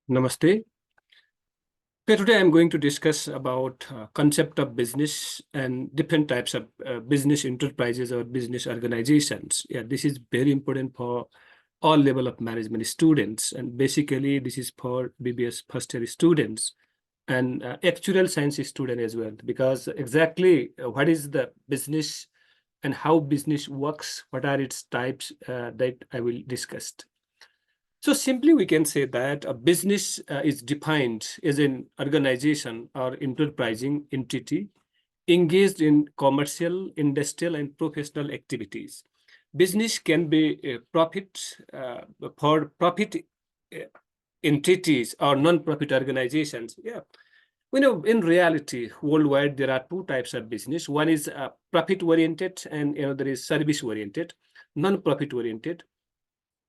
Namaste. Okay, today I'm going to discuss about concept of business and different types of business enterprises or business organizations. Yeah, this is very important for all level of management students, and basically this is for BBS first year students and actuarial science student as well, because exactly what is the business and how business works, what are its types that I will discuss. So simply we can say that a business is defined as an organization or enterprising entity engaged in commercial, industrial, and professional activities. Business can be for profit uh, entities or non-profit organizations. Yeah, we know in reality worldwide there are two types of business. One is profit-oriented, and another is service-oriented, non-profit-oriented.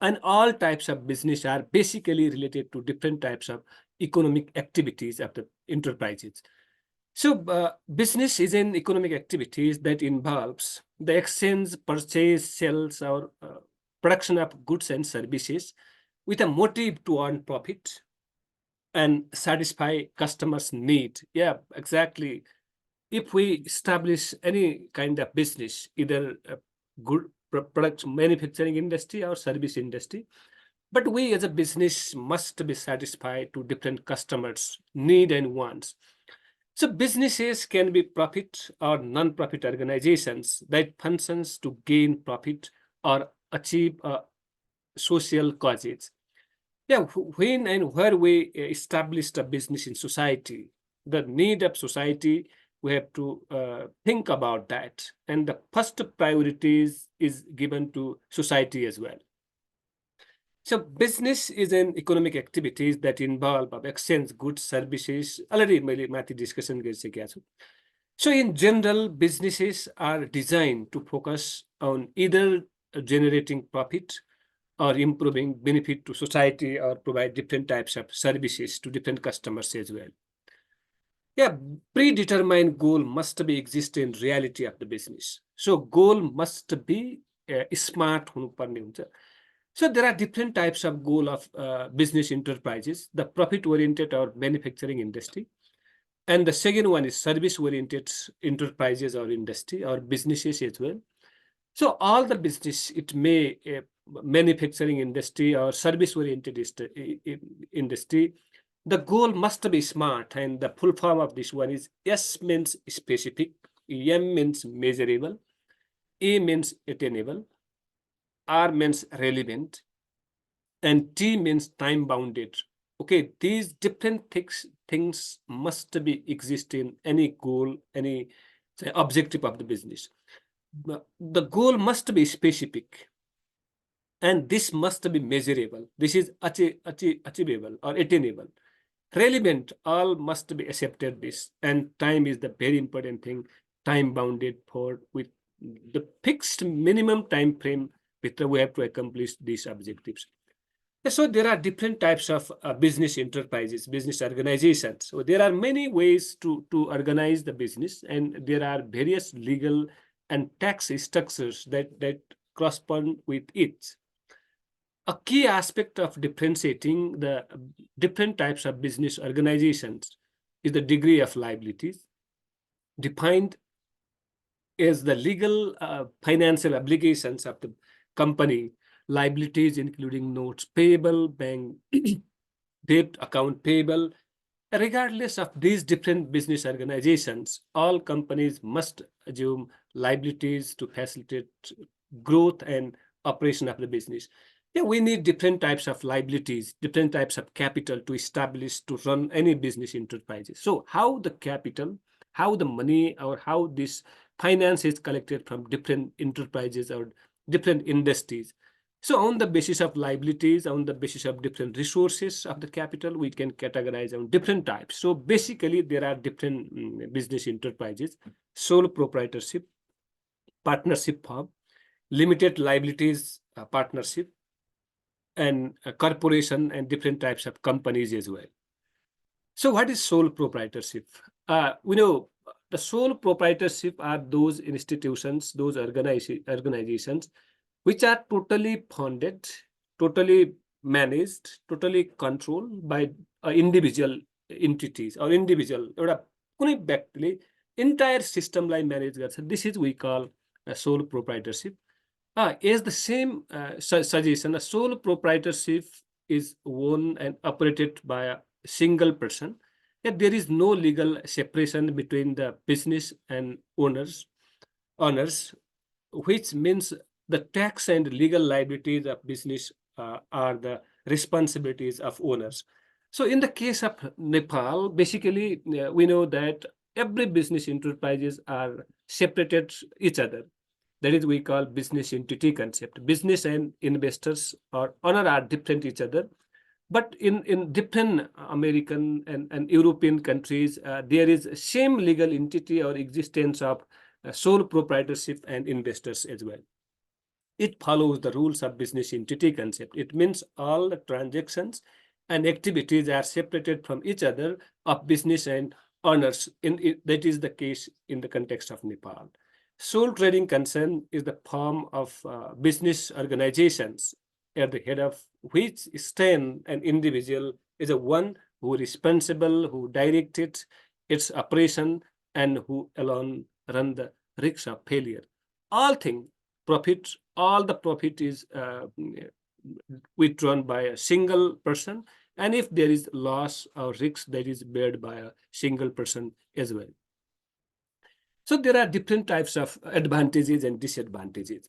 And all types of business are basically related to different types of economic activities of the enterprises. So business is an economic activities that involves the exchange, purchase, sales, or production of goods and services with a motive to earn profit and satisfy customers' need. Yeah, exactly. If we establish any kind of business, either a good product manufacturing industry or service industry, but we as a business must be satisfied to different customers' need and wants. So businesses can be profit or non-profit organizations that functions to gain profit or achieve social causes. Yeah, when and where we established a business in society, the need of society, we have to think about that. And the first priorities is given to society as well. So business is an economic activities that involve of exchange goods, services. Already मैले माथि discussion गरिसकेको छु. So in general, businesses are designed to focus on either generating profit or improving benefit to society or provide different types of services to different customers as well. Yeah, predetermined goal must be exist in reality of the business. So goal must be smart हुनुपर्ने हुन्छ. So there are different types of goal of business enterprises, the profit oriented or manufacturing industry. And the second one is service oriented enterprises or industry or businesses as well. So all the business, it may manufacturing industry or service oriented industry, the goal must be smart, and the full form of this one is S means specific, M means measurable, A means attainable, R means relevant, and T means time bounded. Okay, these different things must be exist in any goal, any say, objective of the business. The goal must be specific, and this must be measurable. This is achievable or attainable. Relevant, all must be accepted this, and time is the very important thing. Time bounded for with the fixed minimum time frame with we have to accomplish these objectives. So there are different types of business enterprises, business organizations. So there are many ways to organize the business, and there are various legal and tax structures that correspond with it. A key aspect of differentiating the different types of business organizations is the degree of liabilities, defined as the legal financial obligations of the company, liabilities including notes payable, bank debt, account payable. Regardless of these different business organizations, all companies must assume liabilities to facilitate growth and operation of the business. Yeah, we need different types of liabilities, different types of capital to establish, to run any business enterprises. So how the capital, how the money, or how this finance is collected from different enterprises or different industries. So on the basis of liabilities, on the basis of different resources of the capital, we can categorize on different types. So basically there are different business enterprises: sole proprietorship, partnership firm, limited liabilities partnership, and corporation, and different types of companies as well. So what is sole proprietorship? We know the sole proprietorship are those institutions, those organizations which are totally funded, totally managed, totally controlled by individual entities or individual एउटा कुनै व्यक्तिले entire systemलाई manage गर्छ. This is we call sole proprietorship. As the same suggestion, a sole proprietorship is owned and operated by a single person. Yet there is no legal separation between the business and owners, which means the tax and legal liabilities of business are the responsibilities of owners. So in the case of Nepal, basically we know that every business enterprises are separated each other. That is we call business entity concept. Business and investors or owner are different each other. But in different American and European countries, there is same legal entity or existence of sole proprietorship and investors as well. It follows the rules of business entity concept. It means all the transactions and activities are separated from each other of business and owners. That is the case in the context of Nepal. Sole trading concern is the form of business organizations at the head of which stand an individual is a one who is responsible, who directed its operation, and who alone run the risk of failure. All the profit is withdrawn by a single person, and if there is loss or risk, that is borne by a single person as well. So there are different types of advantages and disadvantages.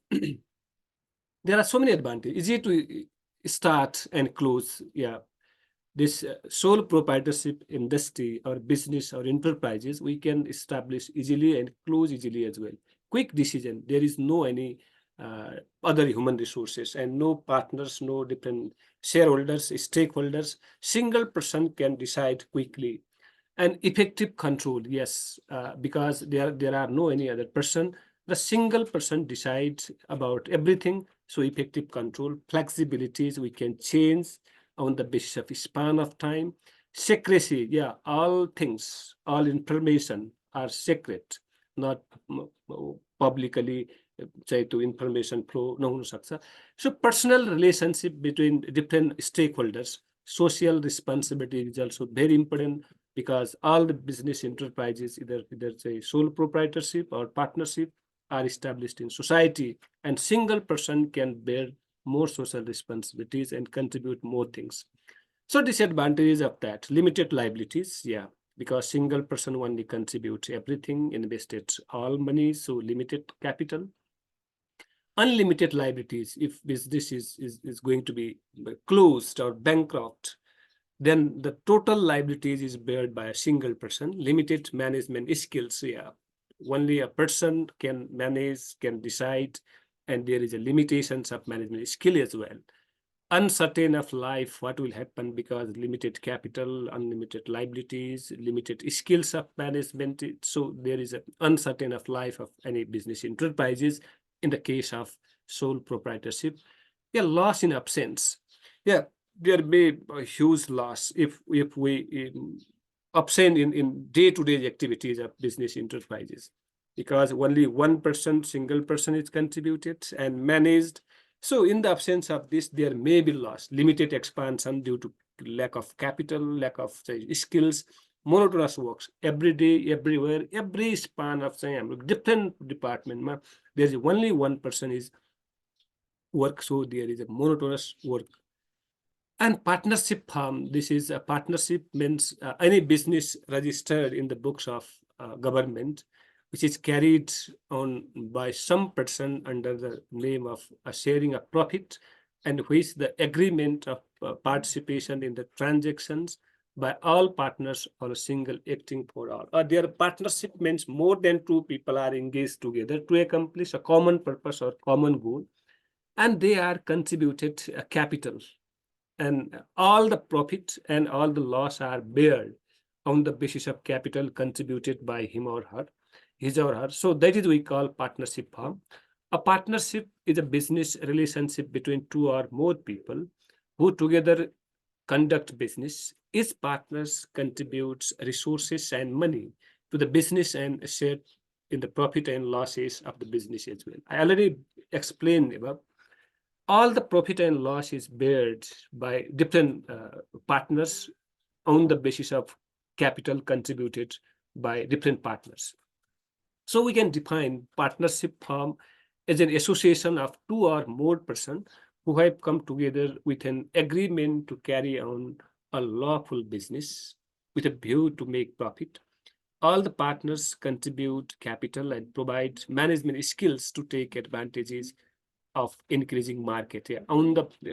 There are so many advantages. Easy to start and close. Yeah, this sole proprietorship industry or business or enterprises, we can establish easily and close easily as well. Quick decision. There is no any other human resources and no partners, no different shareholders, stakeholders. Single person can decide quickly. And effective control, yes, because there are no any other person. The single person decides about everything. So effective control, flexibilities, we can change on the basis of span of time. Secrecy, yeah, all things, all information are secret, not publicly say to information flow नहुन सक्छ. So personal relationship between different stakeholders, social responsibility is also very important because all the business enterprises either say sole proprietorship or partnership are established in society, and single person can bear more social responsibilities and contribute more things. So disadvantages of that, limited liabilities, yeah, because single person only contributes everything, invested all money, so limited capital. Unlimited liabilities, if business is going to be closed or bankrupt, then the total liabilities is borne by a single person. Limited management skills, yeah, only a person can manage, can decide, and there is a limitations of management skill as well. Uncertain of life, what will happen because limited capital, unlimited liabilities, limited skills of management. So there is an uncertain of life of any business enterprises in the case of sole proprietorship. Yeah, loss in absence. Yeah, there may be a huge loss if we absent in day-to-day activities of business enterprises because only one person, single person is contributed and managed. So in the absence of this, there may be loss, limited expansion due to lack of capital, lack of say, skills, monotonous works every day, everywhere, every span of say, different department. There is only one person is work, so there is a monotonous work. And partnership firm, this is a partnership means any business registered in the books of government, which is carried on by some person under the name of sharing a profit, and which the agreement of participation in the transactions by all partners or a single acting for all. Their partnership means more than two people are engaged together to accomplish a common purpose or common goal, and they are contributed capital, and all the profit and all the loss are bared on the basis of capital contributed by him or her, his or her. So that is we call partnership firm. A partnership is a business relationship between two or more people who together conduct business. Each partners contributes resources and money to the business and share in the profit and losses of the business as well. I already explained about all the profit and loss is bared by different partners on the basis of capital contributed by different partners. So we can define partnership firm as an association of two or more persons who have come together with an agreement to carry on a lawful business with a view to make profit. All the partners contribute capital and provide management skills to take advantages of increasing market. Yeah.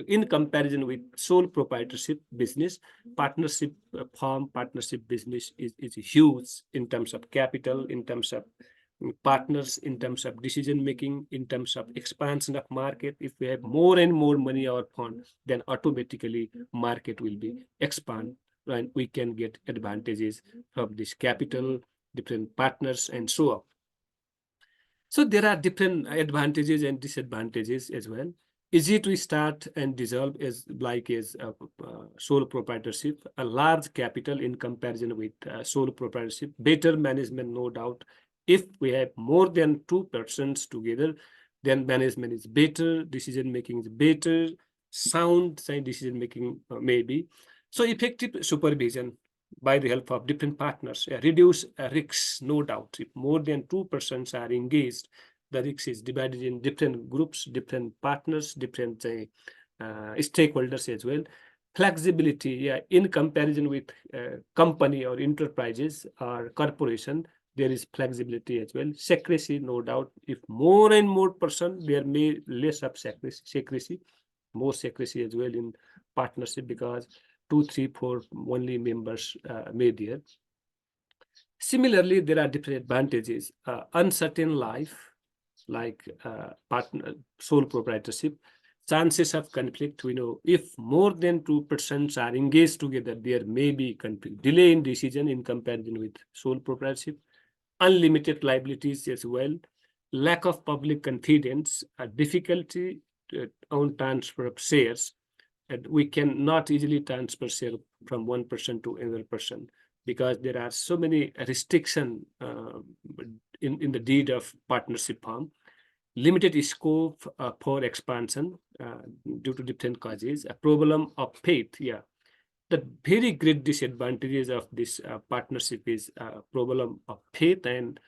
In comparison with sole proprietorship business, partnership firm, partnership business is huge in terms of capital, in terms of partners, in terms of decision making, in terms of expansion of market. If we have more and more money or fund, then automatically market will be expand, and we can get advantages from this capital, different partners, and so on. So there are different advantages and disadvantages as well. Easy to start and dissolve as sole proprietorship, a large capital in comparison with sole proprietorship, better management, no doubt. If we have more than two persons together, then management is better, decision making is better, sound decision making maybe. So effective supervision by the help of different partners, reduce risks, no doubt. If more than two persons are engaged, the risk is divided in different groups, different partners, different stakeholders as well. Flexibility, in comparison with company or enterprises or corporation, there is flexibility as well. Secrecy, no doubt. If more and more person, there may less of secrecy, more secrecy as well in partnership, because 2, 3, 4 only members may there. Similarly, there are different advantages. Uncertain life, like sole proprietorship, chances of conflict. We know if more than two persons are engaged together, there may be conflict, delay in decision in comparison with sole proprietorship, unlimited liabilities as well, lack of public confidence, difficulty on transfer of shares. And we cannot easily transfer share from one person to another person, because there are so many restrictions in the deed of partnership firm. Limited scope for expansion due to different causes. A problem of faith. The very great disadvantages of this partnership is problem of faith and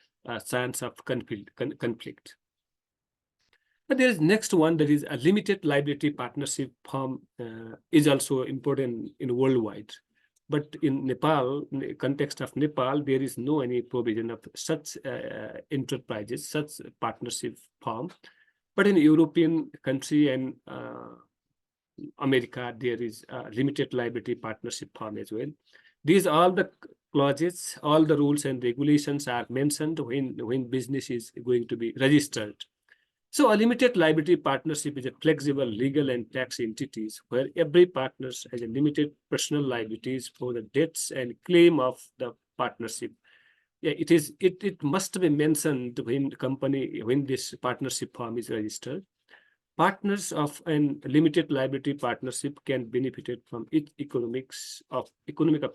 chance of conflict. But there is next one, that is a limited liability partnership firm is also important in worldwide. But in Nepal, in the context of Nepal, there is no any provision of such enterprises, such partnership firm. But in European country and America, there is a limited liability partnership firm as well. These all the clauses, all the rules and regulations are mentioned when business is going to be registered. So a limited liability partnership is a flexible legal and tax entities where every partner has a limited personal liabilities for the debts and claim of the partnership. It must be mentioned when this partnership firm is registered. Partners of an limited liability partnership can benefit from its economic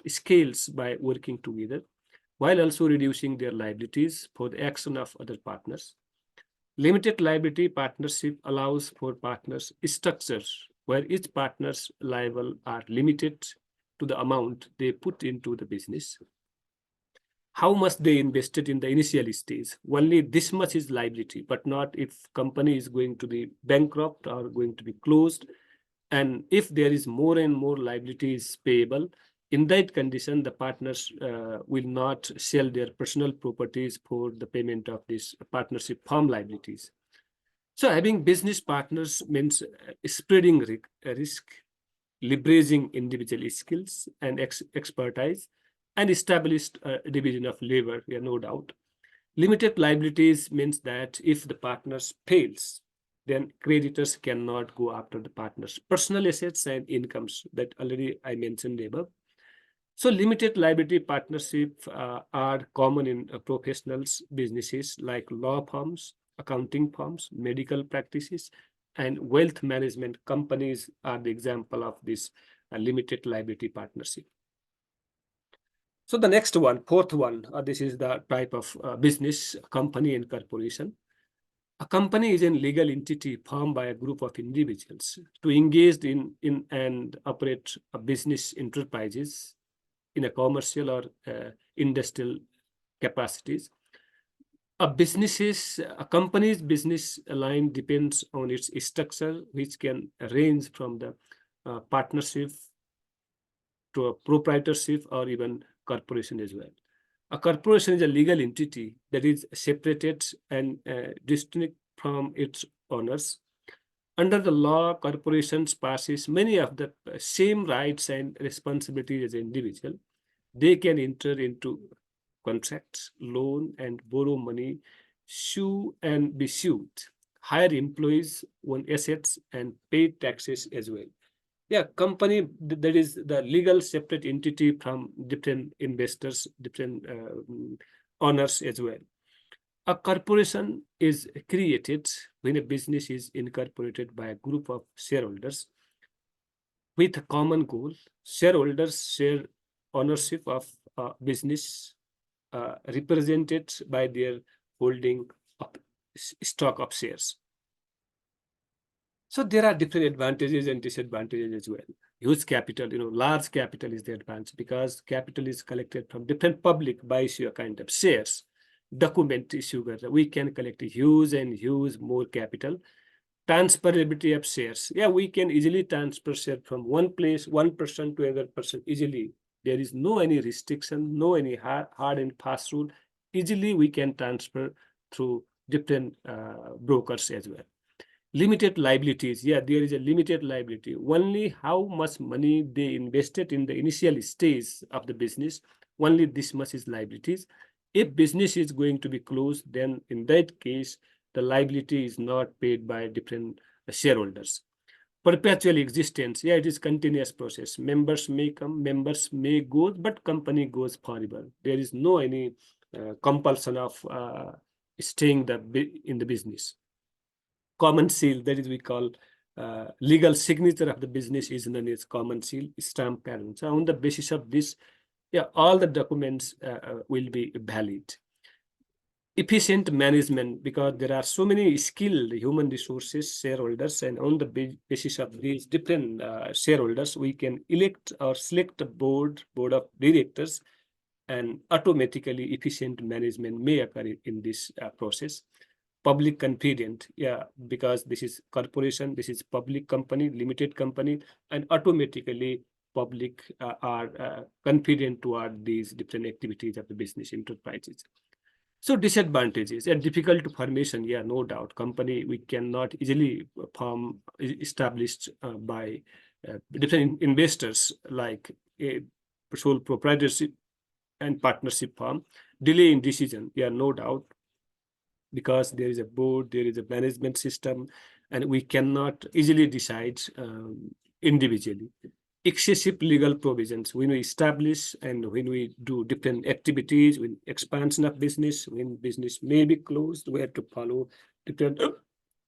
scales by working together, while also reducing their liabilities for the action of other partners. Limited liability partnership allows for partners structures where each partner's liable are limited to the amount they put into the business. How much they invested in the initial stage? Only this much is liability, but not if company is going to be bankrupt or going to be closed. And if there is more and more liabilities payable, in that condition, the partners will not sell their personal properties for the payment of this partnership firm liabilities. So having business partners means spreading risk, leveraging individual skills and expertise, and established division of labor, no doubt. Limited liabilities means that if the partners fails, then creditors cannot go after the partners' personal assets and incomes that already I mentioned above. So limited liability partnerships are common in professionals businesses like law firms, accounting firms, medical practices, and wealth management companies are the example of this limited liability partnership. So the next one, fourth one, this is the type of business, company and corporation. A company is a legal entity formed by a group of individuals to engage in and operate a business enterprises in a commercial or industrial capacities. A company's business line depends on its structure, which can range from the partnership to a proprietorship or even corporation as well. A corporation is a legal entity that is separated and distinct from its owners. Under the law, corporations possess many of the same rights and responsibilities as an individual. They can enter into contracts, loan and borrow money, sue and be sued, hire employees, own assets, and pay taxes as well. Yeah, company that is the legal separate entity from different investors, different owners as well. A corporation is created when a business is incorporated by a group of shareholders with a common goal. Shareholders share ownership of a business represented by their holding of stock of shares. So there are different advantages and disadvantages as well. Huge capital, large capital is the advantage because capital is collected from different public by issue a kind of shares, document issue. We can collect huge more capital. Transferability of shares. Yeah, we can easily transfer share from one place, one person to another person easily. There is no any restriction, no any hard and fast rule. Easily we can transfer through different brokers as well. Limited liabilities. Yeah, there is a limited liability. Only how much money they invested in the initial stage of the business, only this much is liabilities. If business is going to be closed, then in that case, the liability is not paid by different shareholders. Perpetual existence. Yeah, it is continuous process. Members may come, members may go, but company goes forever. There is no any compulsion of staying in the business. Common seal, that is we call legal signature of the business is known as common seal, stamp pattern. So on the basis of this, yeah, all the documents will be valid. Efficient management, because there are so many skilled human resources shareholders, and on the basis of these different shareholders, we can elect or select a board of directors, and automatically efficient management may occur in this process. Public confident, yeah, because this is corporation, this is public company, limited company, and automatically public are confident toward these different activities of the business enterprises. So disadvantages and difficult formation, yeah, no doubt. Company we cannot easily form established by different investors like a sole proprietorship and partnership firm. Delay in decision, yeah, no doubt, because there is a board, there is a management system, and we cannot easily decide individually. Excessive legal provisions when we establish and when we do different activities, when expansion of business, when business may be closed, we have to follow different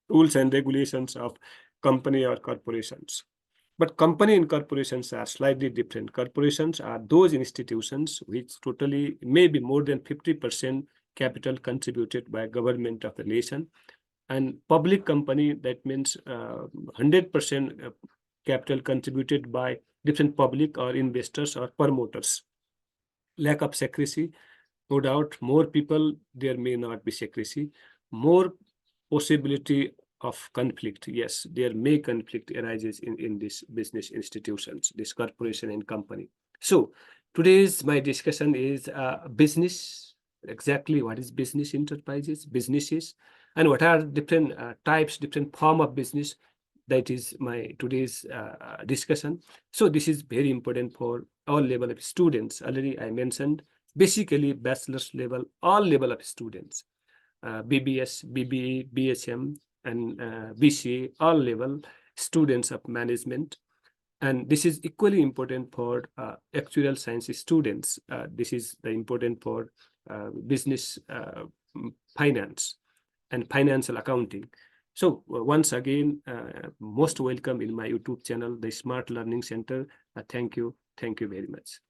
rules and regulations of company or corporations. But company and corporations are slightly different. Corporations are those institutions which totally may be more than 50% capital contributed by government of the nation. And public company, that means 100% capital contributed by different public or investors or promoters. Lack of secrecy, no doubt, more people, there may not be secrecy. More possibility of conflict, yes, there may conflict arises in this business institutions, this corporation and company. So today's my discussion is business, exactly what is business enterprises, businesses, and what are different types, different form of business. That is my today's discussion. So this is very important for all level of students. Already I mentioned, basically bachelor's level, all level of students, BBS, BBA, BSM, and BCA, all level students of management. And this is equally important for actuarial science students. This is the important for business finance and financial accounting. So once again, most welcome in my YouTube channel, the Smart Learning Center. Thank you very much.